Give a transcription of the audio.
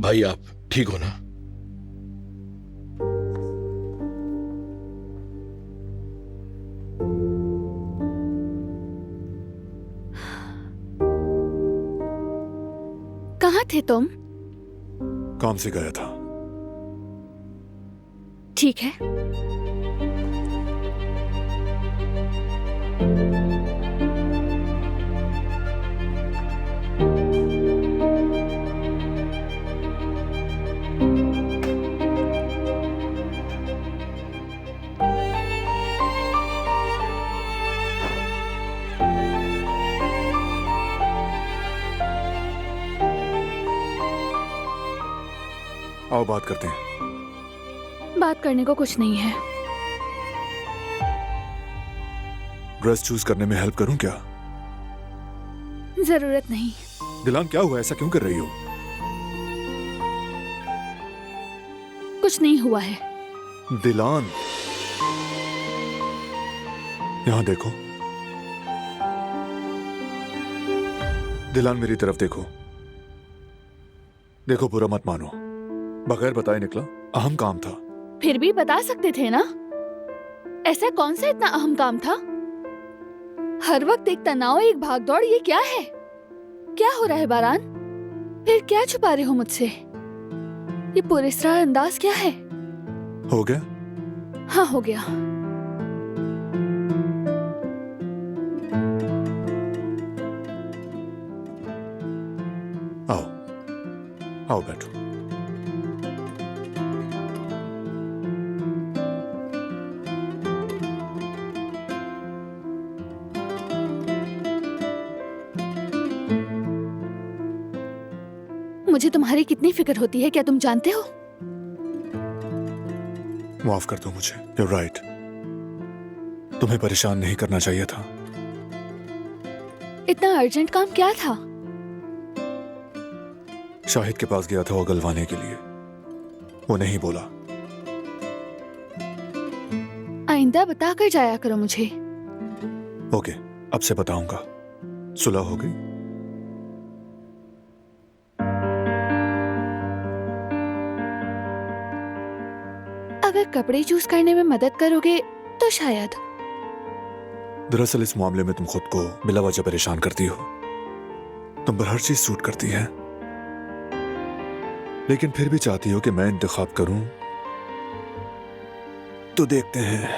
भाई आप ठीक हो ना? कहाँ थे तुम? काम से गया था। ठीक है। आओ बात करते हैं। बात करने को कुछ नहीं है। ड्रेस चूज करने में हेल्प करूं क्या? जरूरत नहीं। दिलान क्या हुआ, ऐसा क्यों कर रही हो? कुछ नहीं हुआ है। दिलान, यहां देखो। दिलान मेरी तरफ देखो। देखो, बुरा मत मानो, बगैर बताए निकला, अहम काम था। फिर भी बता सकते थे ना। ऐसा कौन सा इतना अहम काम था? हर वक्त एक तनाव, एक भागदौड़, ये क्या है? क्या हो रहा है बारान? फिर क्या छुपा रहे हो मुझसे? ये पुरस्कार अंदाज क्या है? हो गया? हाँ, हो गया। आओ आओ बैठो। मुझे तुम्हारी कितनी फिक्र होती है, क्या तुम जानते हो? माफ कर दो मुझे। You're right. तुम्हें परेशान नहीं करना चाहिए था। इतना अर्जेंट काम क्या था? शाहिद के पास गया था वो गलवाने के लिए, वो नहीं बोला। आइंदा बता कर जाया करो मुझे। ओके, अब से बताऊंगा। सुलह हो गई? अगर कपड़े चूज करने में मदद करोगे तो शायद। दरअसल इस मामले में तुम खुद को बिला वजह परेशान करती हो। तुम पर हर चीज सूट करती है, लेकिन फिर भी चाहती हो कि मैं इंतखाब करूं। तो देखते हैं।